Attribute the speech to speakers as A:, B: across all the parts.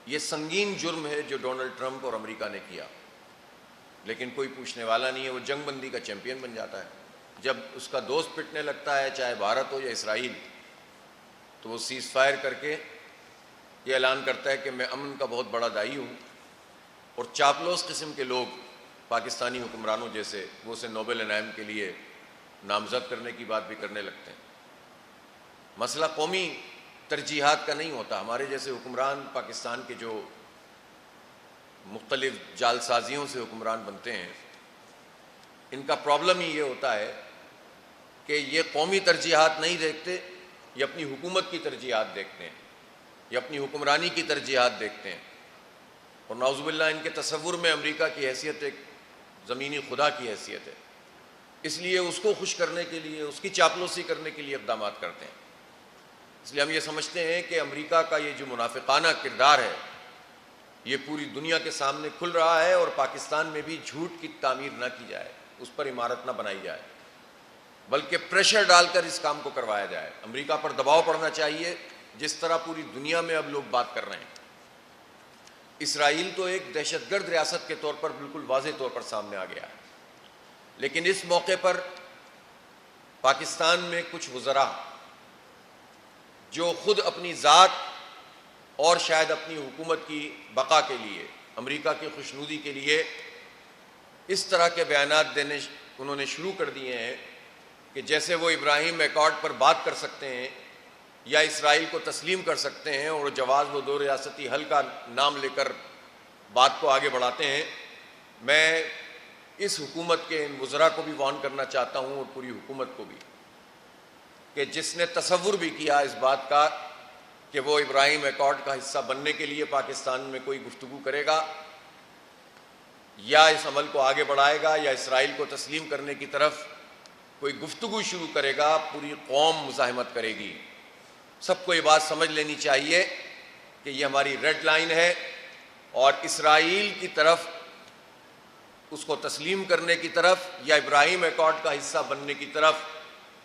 A: یہ سنگین جرم ہے جو ڈونلڈ ٹرمپ اور امریکہ نے کیا، لیکن کوئی پوچھنے والا نہیں ہے۔ وہ جنگ بندی کا چیمپئن بن جاتا ہے۔ جب اس کا دوست پٹنے لگتا ہے، چاہے بھارت ہو یا اسرائیل، تو وہ سیز فائر کر کے یہ اعلان کرتا ہے کہ میں امن کا بہت بڑا داعی ہوں، اور چاپلوس قسم کے لوگ پاکستانی حکمرانوں جیسے وہ اسے نوبل انعام کے لیے نامزد کرنے کی بات بھی کرنے لگتے ہیں۔ مسئلہ قومی ترجیحات کا نہیں ہوتا۔ ہمارے جیسے حکمران پاکستان کے جو مختلف جال سازیوں سے حکمران بنتے ہیں، ان کا پرابلم ہی یہ ہوتا ہے کہ یہ قومی ترجیحات نہیں دیکھتے، یہ اپنی حکومت کی ترجیحات دیکھتے ہیں، یہ اپنی حکمرانی کی ترجیحات دیکھتے ہیں، اور نعوذ باللہ ان کے تصور میں امریکہ کی حیثیت ایک زمینی خدا کی حیثیت ہے، اس لیے اس کو خوش کرنے کے لیے، اس کی چاپلوسی کرنے کے لیے اقدامات کرتے ہیں۔ اس لیے ہم یہ سمجھتے ہیں کہ امریکہ کا یہ جو منافقانہ کردار ہے یہ پوری دنیا کے سامنے کھل رہا ہے، اور پاکستان میں بھی جھوٹ کی تعمیر نہ کی جائے، اس پر عمارت نہ بنائی جائے، بلکہ پریشر ڈال کر اس کام کو کروایا جائے۔ امریکہ پر دباؤ پڑنا چاہیے، جس طرح پوری دنیا میں اب لوگ بات کر رہے ہیں۔ اسرائیل تو ایک دہشت گرد ریاست کے طور پر بالکل واضح طور پر سامنے آ گیا ہے، لیکن اس موقع پر پاکستان میں کچھ وزراء جو خود اپنی ذات اور شاید اپنی حکومت کی بقا کے لیے، امریکہ کی خوشنودی کے لیے اس طرح کے بیانات دینے انہوں نے شروع کر دیے ہیں کہ جیسے وہ ابراہیم ایکارڈ پر بات کر سکتے ہیں یا اسرائیل کو تسلیم کر سکتے ہیں، اور جواز و دو ریاستی حل کا نام لے کر بات کو آگے بڑھاتے ہیں۔ میں اس حکومت کے ان وزراء کو بھی وارن کرنا چاہتا ہوں، اور پوری حکومت کو بھی، کہ جس نے تصور بھی کیا اس بات کا کہ وہ ابراہیم ایکارڈ کا حصہ بننے کے لیے پاکستان میں کوئی گفتگو کرے گا یا اس عمل کو آگے بڑھائے گا یا اسرائیل کو تسلیم کرنے کی طرف کوئی گفتگو شروع کرے گا، پوری قوم مزاحمت کرے گی۔ سب کو یہ بات سمجھ لینی چاہیے کہ یہ ہماری ریڈ لائن ہے، اور اسرائیل کی طرف، اس کو تسلیم کرنے کی طرف یا ابراہیم ایکارڈ کا حصہ بننے کی طرف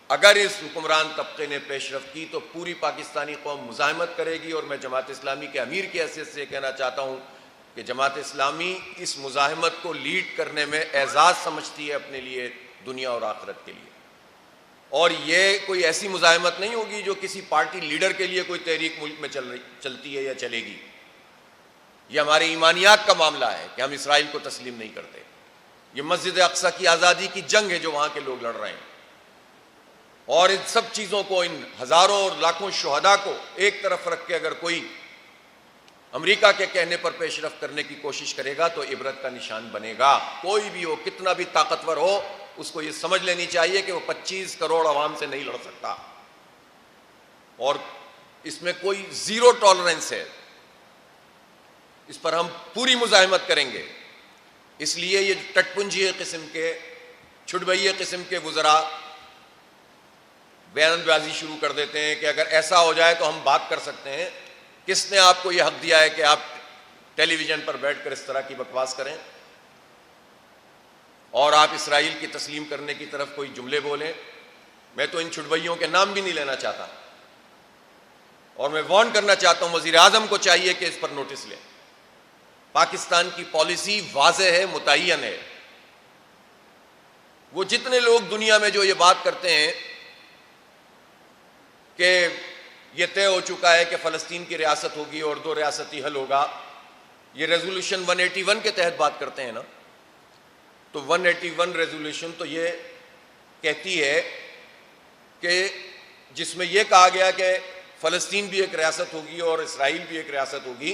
A: اگر اس حکمران طبقے نے پیش رفت کی تو پوری پاکستانی قوم مزاحمت کرے گی۔ اور میں جماعت اسلامی کے امیر کی حیثیت سے یہ کہنا چاہتا ہوں کہ جماعت اسلامی اس مزاحمت کو لیڈ کرنے میں اعزاز سمجھتی ہے اپنے لیے، دنیا اور آخرت کے لیے، اور یہ کوئی ایسی مزاحمت نہیں ہوگی جو کسی پارٹی لیڈر کے لیے کوئی تحریک ملک میں چلتی ہے یا چلے گی۔ یہ ہمارے ایمانیات کا معاملہ ہے کہ ہم اسرائیل کو تسلیم نہیں کرتے۔ یہ مسجد اقصی کی آزادی کی جنگ ہے جو وہاں کے لوگ لڑ رہے ہیں، اور ان سب چیزوں کو، ان ہزاروں اور لاکھوں شہداء کو ایک طرف رکھ کے اگر کوئی امریکہ کے کہنے پر پیش رفت کرنے کی کوشش کرے گا تو عبرت کا نشان بنے گا۔ کوئی بھی ہو، کتنا بھی طاقتور ہو، اس کو یہ سمجھ لینی چاہیے کہ وہ 25 کروڑ عوام سے نہیں لڑ سکتا، اور اس میں کوئی زیرو ٹالرنس ہے، اس پر ہم پوری مزاحمت کریں گے۔ اس لیے یہ ٹٹپنجی قسم کے، چھڑبئیے قسم کے وزراء بیان بازی شروع کر دیتے ہیں کہ اگر ایسا ہو جائے تو ہم بات کر سکتے ہیں۔ کس نے آپ کو یہ حق دیا ہے کہ آپ ٹیلی ویژن پر بیٹھ کر اس طرح کی بکواس کریں اور آپ اسرائیل کی تسلیم کرنے کی طرف کوئی جملے بولیں؟ میں تو ان چھڑبئیوں کے نام بھی نہیں لینا چاہتا، اور میں وارن کرنا چاہتا ہوں وزیر اعظم کو چاہیے کہ اس پر نوٹس لیں۔ پاکستان کی پالیسی واضح ہے، متعین ہے۔ وہ جتنے لوگ دنیا میں جو یہ بات کرتے ہیں کہ یہ طے ہو چکا ہے کہ فلسطین کی ریاست ہوگی اور دو ریاستی حل ہوگا، یہ ریزولوشن 181 کے تحت بات کرتے ہیں نا، تو 181 ریزولوشن تو یہ کہتی ہے کہ جس میں یہ کہا گیا کہ فلسطین بھی ایک ریاست ہوگی اور اسرائیل بھی ایک ریاست ہوگی،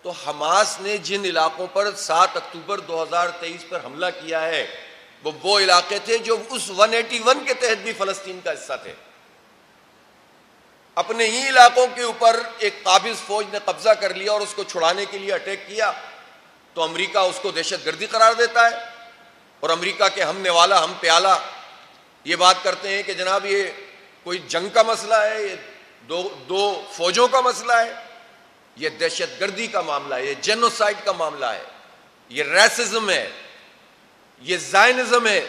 A: تو حماس نے جن علاقوں پر 7 اکتوبر 2023 پر حملہ کیا ہے وہ علاقے تھے جو اس 181 کے تحت بھی فلسطین کا حصہ تھے۔ اپنے ہی علاقوں کے اوپر ایک قابض فوج نے قبضہ کر لیا اور اس کو چھڑانے کے لیے اٹیک کیا، تو امریکہ اس کو دہشت گردی قرار دیتا ہے، اور امریکہ کے ہم نوالا ہم پیالہ یہ بات کرتے ہیں کہ جناب یہ کوئی جنگ کا مسئلہ ہے، یہ دو فوجوں کا مسئلہ ہے، یہ دہشت گردی کا معاملہ ہے، یہ جینوسائیڈ کا معاملہ ہے، یہ ریسزم ہے، یہ زائنزم ہے،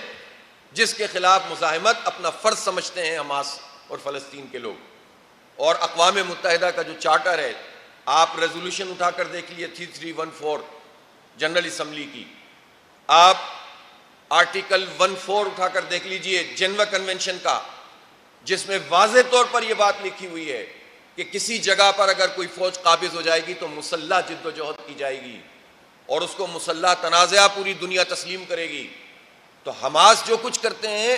A: جس کے خلاف مزاحمت اپنا فرض سمجھتے ہیں حماس اور فلسطین کے لوگ۔ اور اقوام متحدہ کا جو چارٹر ہے آپ ریزولوشن اٹھا کر دیکھ لیے 3314 جنرل اسمبلی کی، آپ آرٹیکل 14 اٹھا کر دیکھ لیجئے جنیوا کنونشن کا، جس میں واضح طور پر یہ بات لکھی ہوئی ہے کہ کسی جگہ پر اگر کوئی فوج قابض ہو جائے گی تو مسلح جد و جہد کی جائے گی اور اس کو مسلح تنازعہ پوری دنیا تسلیم کرے گی۔ تو حماس جو کچھ کرتے ہیں،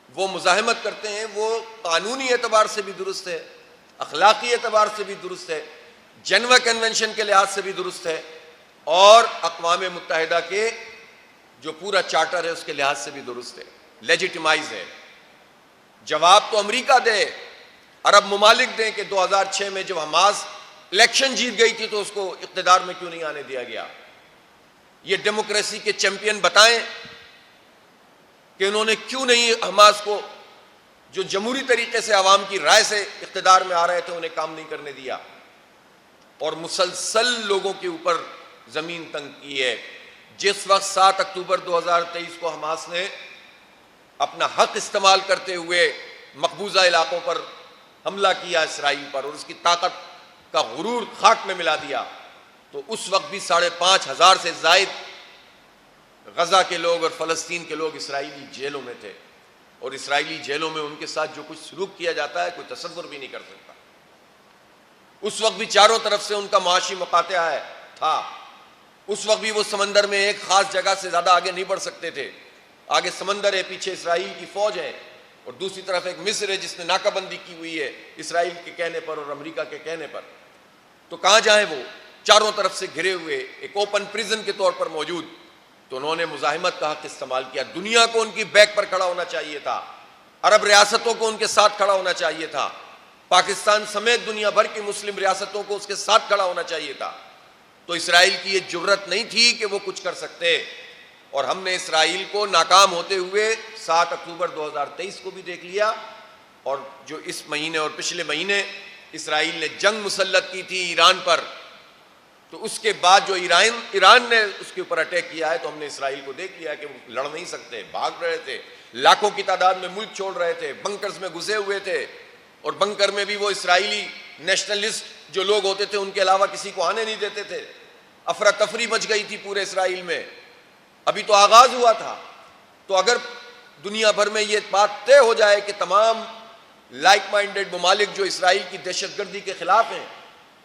A: وہ مزاحمت کرتے ہیں، وہ قانونی اعتبار سے بھی درست ہے، اخلاقی اعتبار سے بھی درست ہے، جنیوا کنونشن کے لحاظ سے بھی درست ہے، اور اقوام متحدہ کے جو پورا چارٹر ہے اس کے لحاظ سے بھی درست ہے، لیجیٹیمائز ہے۔ جواب تو امریکہ دے، عرب ممالک دیں کہ 2006 میں جب حماس الیکشن جیت گئی تھی تو اس کو اقتدار میں کیوں نہیں آنے دیا گیا؟ یہ ڈیموکریسی کے چیمپئن بتائیں کہ انہوں نے کیوں نہیں حماس کو، جو جمہوری طریقے سے عوام کی رائے سے اقتدار میں آ رہے تھے، انہیں کام نہیں کرنے دیا اور مسلسل لوگوں کے اوپر زمین تنگ کی ہے۔ جس وقت 7 اکتوبر 2023 کو حماس نے اپنا حق استعمال کرتے ہوئے مقبوضہ علاقوں پر حملہ کیا اسرائیل پر اور اس کی طاقت کا غرور خاک میں ملا دیا، تو اس وقت بھی 5,500 سے زائد غزہ کے لوگ اور فلسطین کے لوگ اسرائیلی جیلوں میں تھے، اور اسرائیلی جیلوں میں ان کے ساتھ جو کچھ سلوک کیا جاتا ہے کوئی تصور بھی نہیں کر سکتا۔ اس وقت بھی چاروں طرف سے ان کا معاشی مقاطعہ تھا، اس وقت بھی وہ سمندر میں ایک خاص جگہ سے زیادہ آگے نہیں بڑھ سکتے تھے۔ آگے سمندر ہے، پیچھے اسرائیل کی فوج ہے، اور دوسری طرف ایک مصر ہے جس نے ناکہ بندی کی ہوئی ہے اسرائیل کے کہنے پر اور امریکہ کے کہنے پر۔ تو کہاں جائیں وہ؟ چاروں طرف سے گھرے ہوئے، ایک اوپن پریزن کے طور پر موجود۔ تو انہوں نے مزاحمت کا حق استعمال کیا۔ دنیا کو ان کی بیک پر کھڑا ہونا چاہیے تھا، عرب ریاستوں کو ان کے ساتھ کھڑا ہونا چاہیے تھا، پاکستان سمیت دنیا بھر کی مسلم ریاستوں کو اس کے ساتھ کھڑا ہونا چاہیے تھا۔ تو اسرائیل کی یہ جرت نہیں تھی کہ وہ کچھ کر سکتے، اور ہم نے اسرائیل کو ناکام ہوتے ہوئے 7 اکتوبر 2023 کو بھی دیکھ لیا، اور جو اس مہینے اور پچھلے مہینے اسرائیل نے جنگ مسلط کی تھی ایران پر، تو اس کے بعد جو ایران نے اس کے اوپر اٹیک کیا ہے، تو ہم نے اسرائیل کو دیکھ لیا کہ وہ لڑ نہیں سکتے، بھاگ رہے تھے، لاکھوں کی تعداد میں ملک چھوڑ رہے تھے، بنکرز میں گھسے ہوئے تھے، اور بنکر میں بھی وہ اسرائیلی نیشنلسٹ جو لوگ ہوتے تھے ان کے علاوہ کسی کو آنے نہیں دیتے تھے۔ افراتفری مچ گئی تھی پورے اسرائیل میں، ابھی تو آغاز ہوا تھا۔ تو اگر دنیا بھر میں یہ بات طے ہو جائے کہ تمام لائک مائنڈڈ ممالک جو اسرائیل کی دہشت گردی کے خلاف ہیں،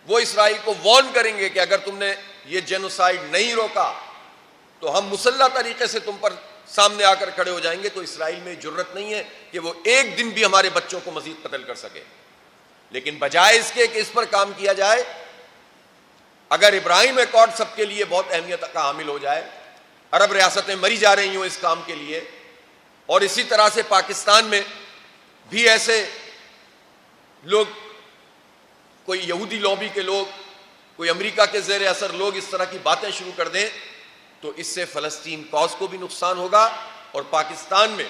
A: وہ اسرائیل کو وارن کریں گے کہ اگر تم نے یہ جینوسائیڈ نہیں روکا تو ہم مسلح طریقے سے تم پر سامنے آ کر کھڑے ہو جائیں گے، تو اسرائیل میں جرت نہیں ہے کہ وہ ایک دن بھی ہمارے بچوں کو مزید قتل کر سکے۔ لیکن بجائے اس کے کہ اس پر کام کیا جائے، اگر ابراہیم ایکارڈ سب کے لیے بہت اہمیت کا حامل ہو جائے، عرب ریاستیں مری جا رہی ہوں اس کام کے لیے، اور اسی طرح سے پاکستان میں بھی ایسے لوگ، کوئی یہودی لابی کے لوگ، کوئی امریکہ کے زیر اثر لوگ اس طرح کی باتیں شروع کر دیں، تو اس سے فلسطین کاز کو بھی نقصان ہوگا، اور پاکستان میں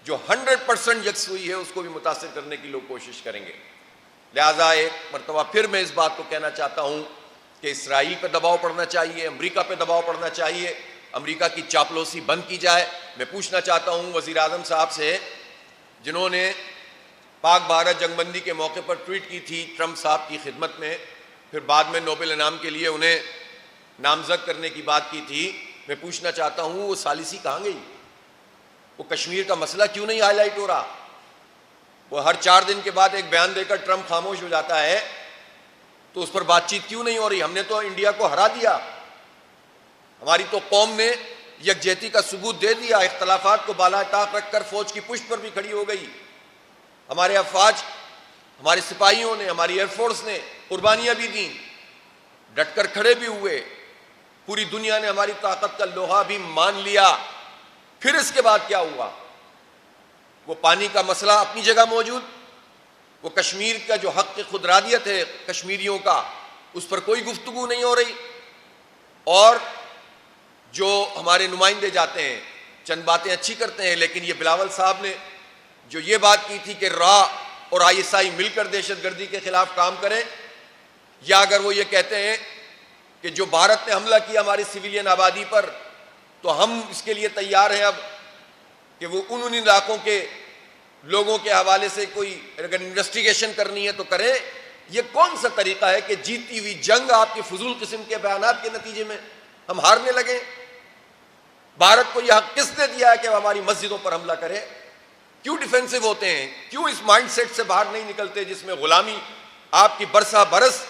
A: جو 100% یکسوئی ہے اس کو بھی متاثر کرنے کی لوگ کوشش کریں گے۔ لہٰذا ایک مرتبہ پھر میں اس بات کو کہنا چاہتا ہوں کہ اسرائیل پہ دباؤ پڑنا چاہیے، امریکہ پہ دباؤ پڑنا چاہیے، امریکہ کی چاپلوسی بند کی جائے۔ میں پوچھنا چاہتا ہوں وزیر اعظم صاحب سے، جنہوں نے پاک بھارت جنگ بندی کے موقع پر ٹویٹ کی تھی ٹرمپ صاحب کی خدمت میں، پھر بعد میں نوبل انعام کے لیے انہیں نامزد کرنے کی بات کی تھی، میں پوچھنا چاہتا ہوں وہ ثالثی کہاں گئی؟ وہ کشمیر کا مسئلہ کیوں نہیں ہائی لائٹ ہو رہا؟ وہ ہر 4 دن کے بعد ایک بیان دے کر ٹرمپ خاموش ہو جاتا ہے، تو اس پر بات چیت کیوں نہیں ہو رہی؟ ہم نے تو انڈیا کو ہرا دیا، ہماری تو قوم نے یکجہتی کا ثبوت دے دیا، اختلافات کو بالا طاق رکھ کر فوج کی پشت پر بھی کھڑی ہو گئی، ہمارے افواج، ہمارے سپاہیوں نے، ہماری ایئر فورس نے قربانیاں بھی دیں، ڈٹ کر کھڑے بھی ہوئے، پوری دنیا نے ہماری طاقت کا لوہا بھی مان لیا۔ پھر اس کے بعد کیا ہوا؟ وہ پانی کا مسئلہ اپنی جگہ موجود، وہ کشمیر کا جو حق خودرادیت ہے کشمیریوں کا، اس پر کوئی گفتگو نہیں ہو رہی، اور جو ہمارے نمائندے جاتے ہیں چند باتیں اچھی کرتے ہیں، لیکن یہ بلاول صاحب نے جو یہ بات کی تھی کہ را اور ISI مل کر دہشت گردی کے خلاف کام کریں، یا اگر وہ یہ کہتے ہیں کہ جو بھارت نے حملہ کیا ہماری سویلین آبادی پر، تو ہم اس کے لیے تیار ہیں اب کہ وہ ان علاقوں کے لوگوں کے حوالے سے کوئی اگر انویسٹیگیشن کرنی ہے تو کریں، یہ کون سا طریقہ ہے کہ جیتی ہوئی جنگ آپ کی فضول قسم کے بیانات کے نتیجے میں ہم ہارنے لگے؟ بھارت کو یہ حق کس نے دیا ہے کہ وہ ہماری مسجدوں پر حملہ کرے؟ کیوں ڈیفینسو ہوتے ہیں؟ کیوں اس مائنڈ سیٹ سے باہر نہیں نکلتے جس میں غلامی آپ کی برسا برس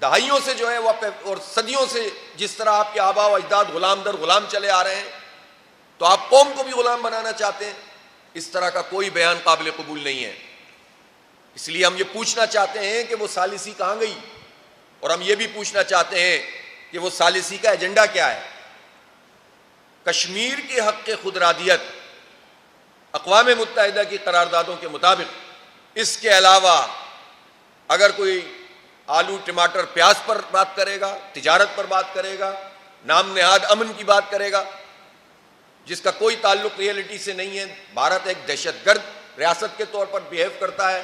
A: دہائیوں سے جو ہے وہ اور صدیوں سے جس طرح آپ کے آبا و اجداد غلام در غلام چلے آ رہے ہیں، تو آپ قوم کو بھی غلام بنانا چاہتے ہیں؟ اس طرح کا کوئی بیان قابل قبول نہیں ہے۔ اس لیے ہم یہ پوچھنا چاہتے ہیں کہ وہ ثالثی کہاں گئی، اور ہم یہ بھی پوچھنا چاہتے ہیں کہ وہ ثالثی کا ایجنڈا کیا ہے۔ کشمیر کے حق خود ارادیت اقوام متحدہ کی قراردادوں کے مطابق اس کے علاوہ اگر کوئی آلو ٹماٹر پیاز پر بات کرے گا، تجارت پر بات کرے گا، نام نہاد امن کی بات کرے گا، جس کا کوئی تعلق ریئلٹی سے نہیں ہے، بھارت ایک دہشت گرد ریاست کے طور پر بیہیو کرتا ہے،